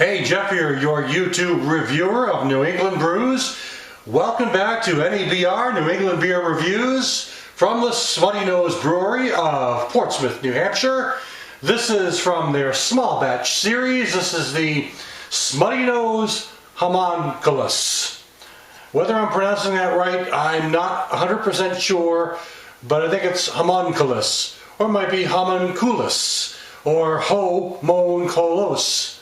Hey, Jeff here, your YouTube reviewer of New England brews. Welcome back to NEBR, New England Beer Reviews, from the Smuttynose Brewery of Portsmouth, New Hampshire. This is from their small batch series. This is the Smuttynose Homunculus. Whether I'm pronouncing that right, I'm not 100% sure, but I think it's homunculus, or it might be homunculus, or homunculus.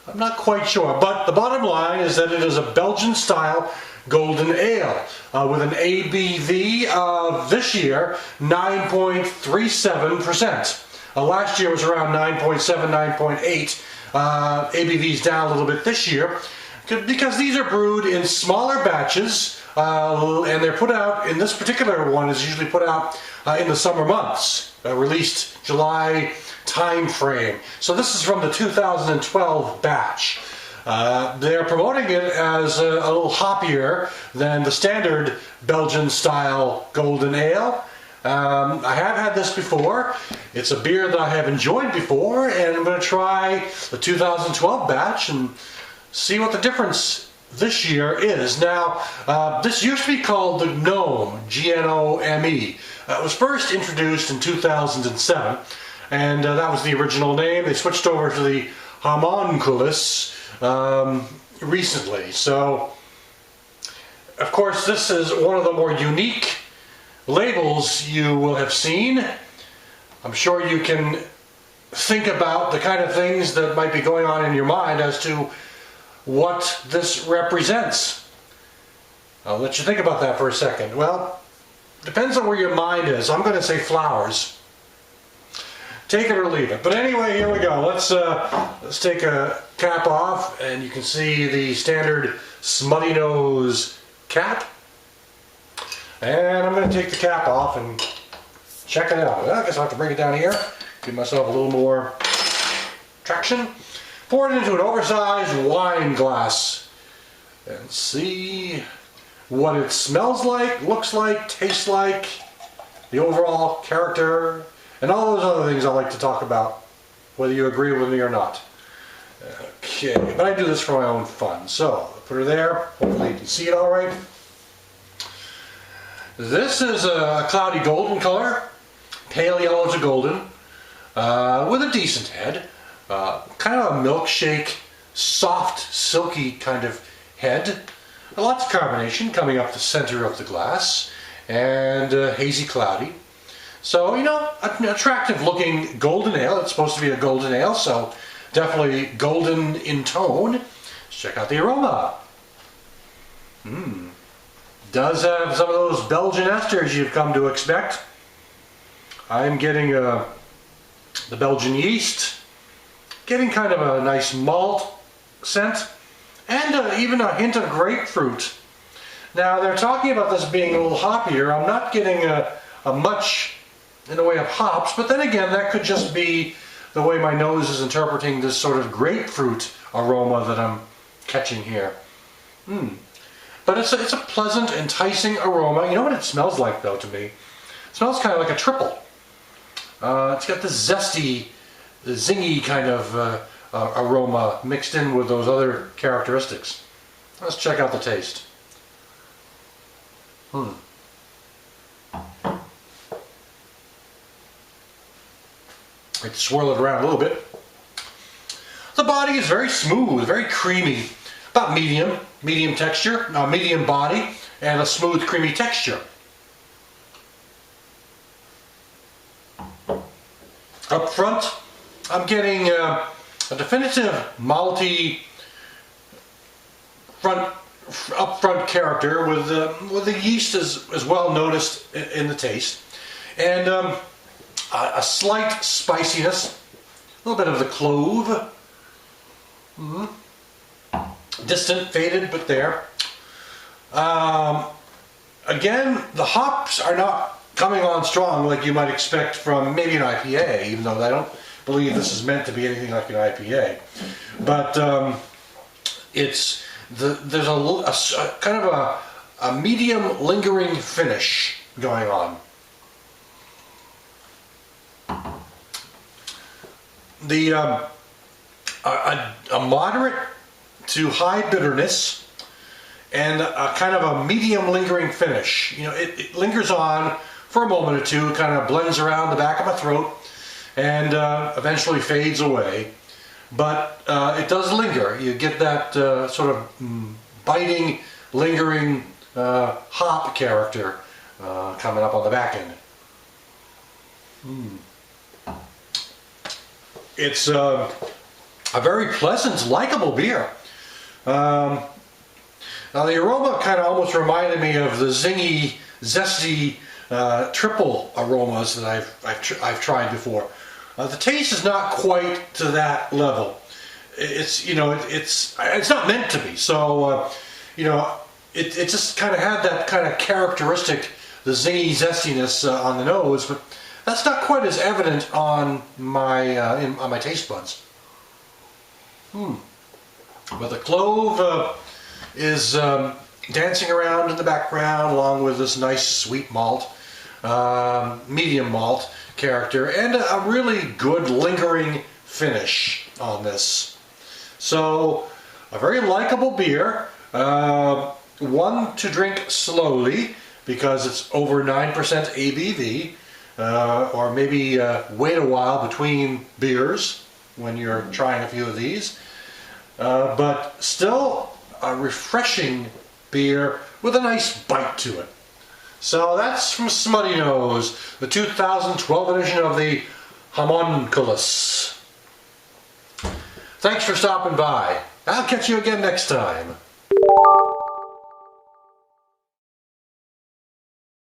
I'm not quite sure, but the bottom line is that it is a Belgian-style golden ale with an ABV of this year 9.37%. Last year was around 9.7, 9.8. ABV's down a little bit this year because these are brewed in smaller batches and they're put out, in this particular one is usually put out in the summer months, released July time frame. So this is from the 2012 batch. They're promoting it as a little hoppier than the standard Belgian style golden ale. I have had this before. It's a beer that I have enjoyed before, and I'm going to try the 2012 batch and see what the difference this year is. Now, this used to be called the Gnome, G-N-O-M-E. It was first introduced in 2007, and that was the original name. They switched over to the Homunculus recently. So, of course, this is one of the more unique labels you will have seen. I'm sure you can think about the kind of things that might be going on in your mind as to what this represents. I'll let you think about that for a second. Well, depends on where your mind is. I'm going to say flowers. Take it or leave it. But anyway, here we go. Let's take a cap off, and you can see the standard Smuttynose cap. And I'm going to take the cap off and check it out. I guess I'll have to bring it down here, give myself a little more traction. Pour it into an oversized wine glass and see what it smells like, looks like, tastes like, the overall character, and all those other things I like to talk about, whether you agree with me or not. Okay, but I do this for my own fun. So, I'll put her there. Hopefully you can see it all right. This is a cloudy golden color, pale yellow to golden, with a decent head. Kind of a milkshake, soft, silky kind of head. Lots of carbonation coming up the center of the glass, and hazy cloudy. So, you know, an attractive looking golden ale. It's supposed to be a golden ale, so definitely golden in tone. Let's check out the aroma. Does have some of those Belgian esters you've come to expect. I'm getting the Belgian yeast, getting kind of a nice malt scent, and even a hint of grapefruit. Now, they're talking about this being a little hoppier. I'm not getting a much in the way of hops, but then again, that could just be the way my nose is interpreting this sort of grapefruit aroma that I'm catching here. But it's a pleasant, enticing aroma. You know what it smells like, though, to me? It smells kind of like a triple. It's got this zesty, zingy kind of aroma mixed in with those other characteristics. Let's check out the taste. Let's swirl it around a little bit. The body is very smooth, very creamy. About medium texture, medium body, and a smooth, creamy texture. Up front, I'm getting a definitive malty up front character with the yeast is well noticed in the taste, and a slight spiciness, a little bit of the clove. Distant, faded, but there. Again, the hops are not coming on strong like you might expect from maybe an IPA, even though I don't believe this is meant to be anything like an IPA. But there's a kind of a medium lingering finish going on. The a moderate to high bitterness, and a kind of a medium lingering finish. You know, it lingers on for a moment or two, kind of blends around the back of my throat, and eventually fades away. But it does linger. You get that sort of biting, lingering hop character coming up on the back end. It's a very pleasant, likable beer. Now the aroma kind of almost reminded me of the zingy, zesty triple aromas that I've tried before. The taste is not quite to that level. It's, you know, it's not meant to be. So you know, it just kind of had that kind of characteristic, the zingy zestiness on the nose, but that's not quite as evident on my on my taste buds. But the clove is dancing around in the background, along with this nice sweet malt, medium malt character, and a really good lingering finish on this. So a very likable beer, one to drink slowly because it's over 9% ABV, or maybe wait a while between beers when you're trying a few of these, but still a refreshing beer with a nice bite to it. So that's from Smuttynose, the 2012 edition of the Homunculus. Thanks for stopping by. I'll catch you again next time.